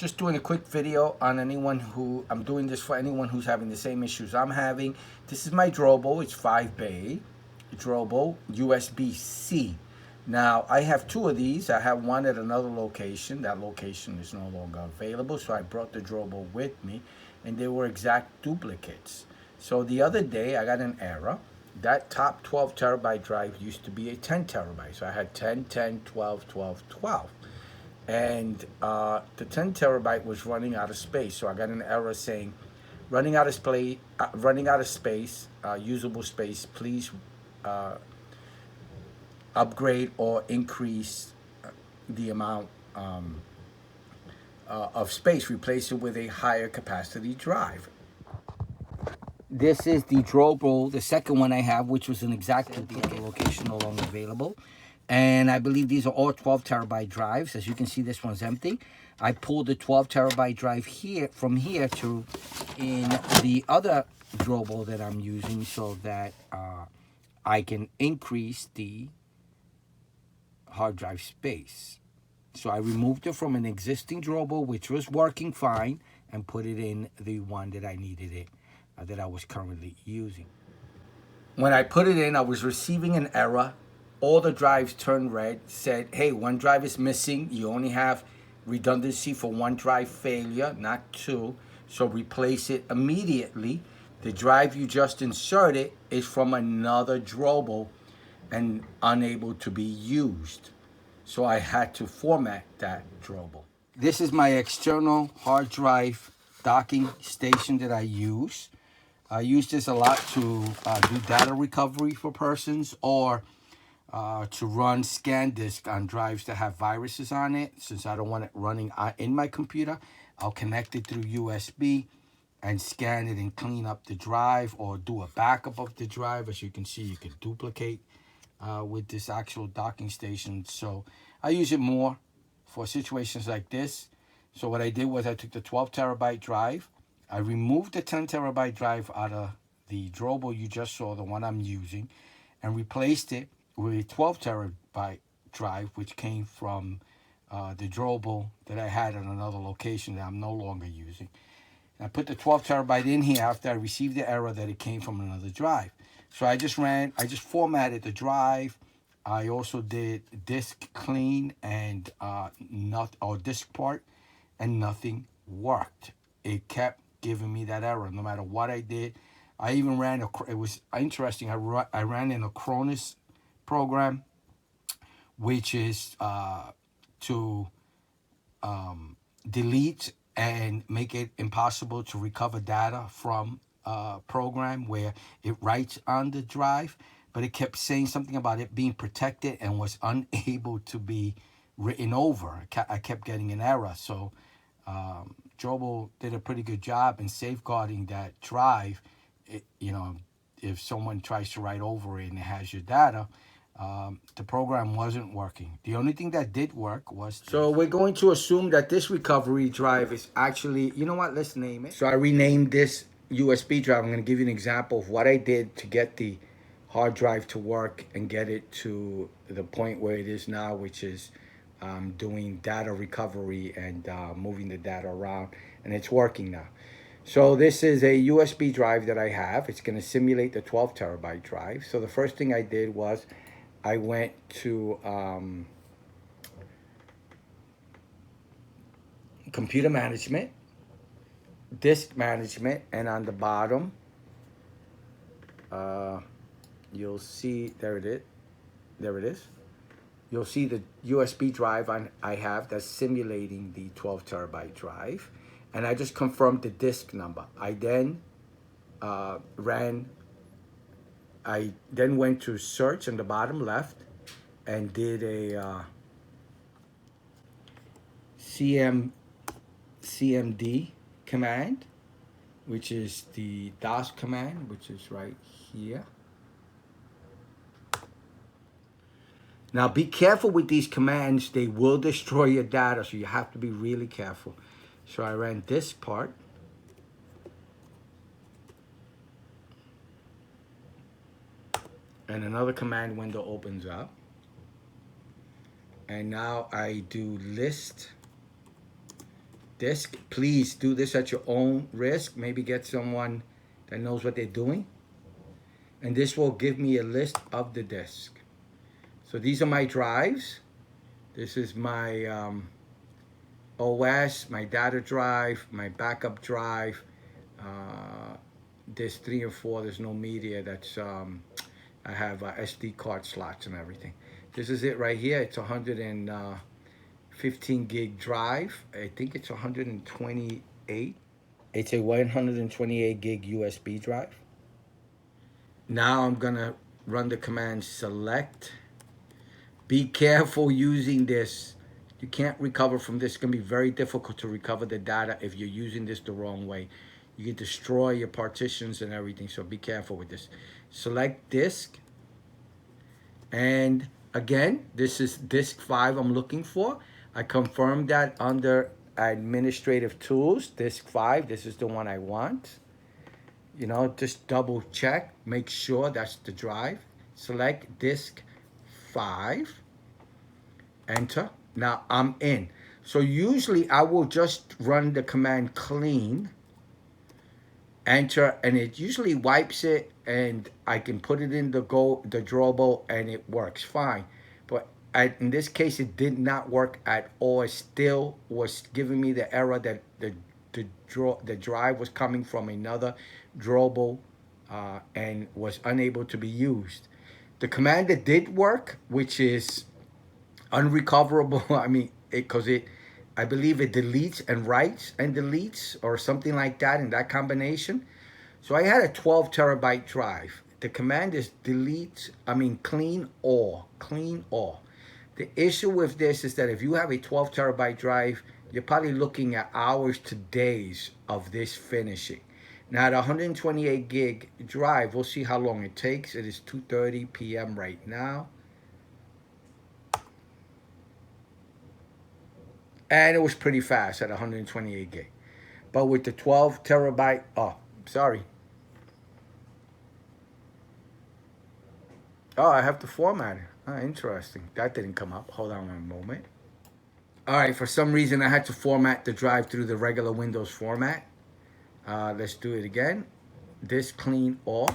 just doing a quick video on anyone who, I'm doing this for anyone who's having the same issues I'm having. This is my Drobo, it's 5-bay Drobo USB-C. Now, I have two of these. I have one at another location. That location is no longer available, so I brought the Drobo with me, and they were exact duplicates. So the other day, I got an error. That top 12 terabyte drive used to be a 10 terabyte. So I had 10, 10, 12, 12, 12. And the 10 terabyte was running out of space. So I got an error saying, running out of space, usable space, please upgrade or increase the amount of space, replace it with a higher capacity drive. This is the Drobo, the second one I have, which was an exact duplicate, location no longer available. And I believe these are all 12 terabyte drives. As you can see, this one's empty. I pulled the 12 terabyte drive here from here to in the other Drobo that I'm using so that I can increase the hard drive space. So I removed it from an existing Drobo, which was working fine, and put it in the one that I needed it, that I was currently using. When I put it in, I was receiving an error. All the drives turned red, said, hey, one drive is missing. You only have redundancy for one drive failure, not two. So replace it immediately. The drive you just inserted is from another Drobo and unable to be used. So I had to format that Drobo. This is my external hard drive docking station that I use. I use this a lot to do data recovery for persons, or to run scan disk on drives that have viruses on it. Since I don't want it running in my computer, I'll connect it through USB and scan it and clean up the drive, or do a backup of the drive. As you can see, you can duplicate with this actual docking station. So I use it more for situations like this. So what I did was I took the 12 terabyte drive. I removed the 10 terabyte drive out of the Drobo you just saw, the one I'm using, and replaced it with a 12 terabyte drive, which came from the Drobo that I had at another location that I'm no longer using. And I put the 12 terabyte in here after I received the error that it came from another drive. So I just formatted the drive. I also did disk clean and disk part, and nothing worked. It kept giving me that error no matter what I did. I even ran it was interesting. I ran in a Cronus program, which is to delete and make it impossible to recover data from a program where it writes on the drive, but it kept saying something about it being protected and was unable to be written over. I kept getting an error. So Drobo did a pretty good job in safeguarding that drive. If someone tries to write over it and it has your data, the program wasn't working. The only thing that did work was this. So we're going to assume that this recovery drive is actually, you know what, let's name it. So I renamed this USB drive. I'm going to give you an example of what I did to get the hard drive to work and get it to the point where it is now, which is doing data recovery and moving the data around, and it's working now. So this is a USB drive that I have. It's going to simulate the 12 terabyte drive. So the first thing I did was I went to computer management, disk management, and on the bottom, you'll see, there it is. You'll see the USB drive I have that's simulating the 12 terabyte drive. And I just confirmed the disk number. I then went to search on the bottom left and did a CMD command, which is the DOS command, which is right here. Now be careful with these commands. They will destroy your data, so you have to be really careful. So I ran this part. And another command window opens up. And now I do list disk. Please do this at your own risk. Maybe get someone that knows what they're doing. And this will give me a list of the disk. So these are my drives. This is my OS, my data drive, my backup drive. There's 3 and 4. There's no media. That's I have SD card slots and everything. This is it right here. It's 115 gig drive. I think it's 128. It's a 128 gig USB drive. Now I'm gonna run the command select. Be careful using this. You can't recover from this. It's gonna be very difficult to recover the data if you're using this the wrong way. You can destroy your partitions and everything, so be careful with this. Select disk. And again, this is disk 5 I'm looking for. I confirmed that under administrative tools, disk 5, this is the one I want. You know, just double check, make sure that's the drive. Select disk 5, enter. Now I'm in. So usually I will just run the command clean, enter, and it usually wipes it, and I can put it in the Drobo and it works fine. But in this case, it did not work at all. It still was giving me the error that the drive was coming from another Drobo and was unable to be used. The command that did work, which is unrecoverable, I mean, I believe it deletes and writes and deletes or something like that in that combination. So I had a 12 terabyte drive. The command is clean all. The issue with this is that if you have a 12 terabyte drive, you're probably looking at hours to days of this finishing. Now at 128 gig drive, we'll see how long it takes. It is 2:30 p.m. right now. And it was pretty fast at 128 gig. But with the 12 terabyte, sorry. Oh, I have to format it. Interesting. That didn't come up. Hold on one moment. All right, for some reason I had to format the drive through the regular Windows format. Let's do it again. Disk clean all.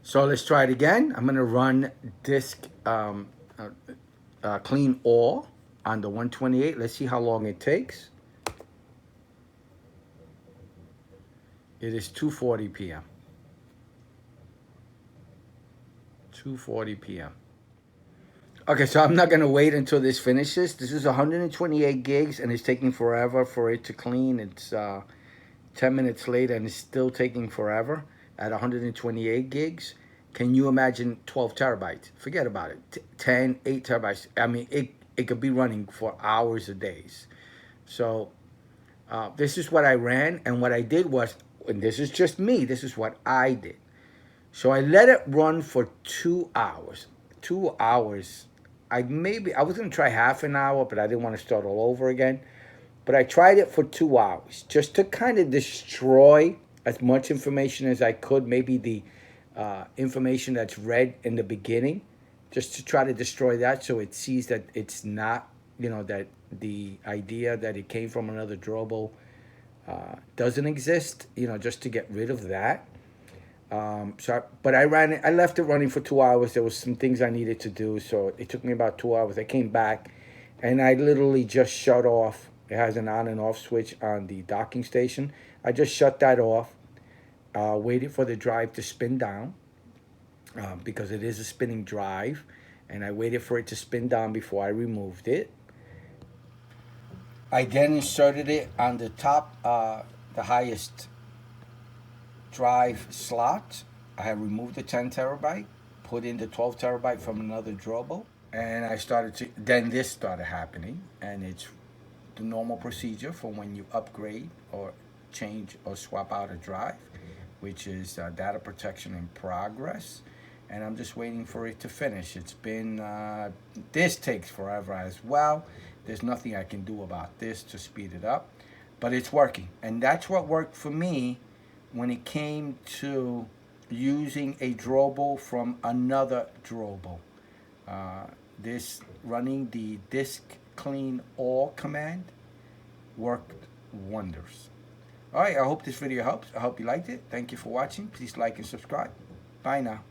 So let's try it again. I'm gonna run disk clean all on the 128. Let's see how long it takes. It is 2:40 p.m. 2:40 p.m. Okay, so I'm not gonna wait until this finishes. This is 128 gigs and it's taking forever for it to clean. It's 10 minutes later and it's still taking forever at 128 gigs. Can you imagine 12 terabytes? Forget about it. 8 terabytes. I mean, it could be running for hours or days. So this is what I ran, and what I did was, and this is just me, this is what I did. So I let it run for 2 hours. 2 hours. I was gonna try half an hour, but I didn't want to start all over again. But I tried it for 2 hours, just to kind of destroy as much information as I could, maybe the information that's read in the beginning, just to try to destroy that so it sees that it's not, that the idea that it came from another Drobo doesn't exist, just to get rid of that. But I left it running for 2 hours. There was some things I needed to do, so it took me about 2 hours. I came back and I literally just shut off. It has an on and off switch on the docking station. I just shut that off. Waited for the drive to spin down because it is a spinning drive, and I waited for it to spin down before I removed it. I then inserted it on the top, the highest drive slot. I have removed the 10 terabyte, put in the 12 terabyte from another Drobo, and then this started happening, and it's the normal procedure for when you upgrade or change or swap out a drive, which is data protection in progress. And I'm just waiting for it to finish. It's been, this takes forever as well. There's nothing I can do about this to speed it up, but it's working. And that's what worked for me when it came to using a Drobo from another Drobo. This running the disk clean all command worked wonders. All right, I hope this video helps. I hope you liked it. Thank you for watching. Please like and subscribe. Bye now.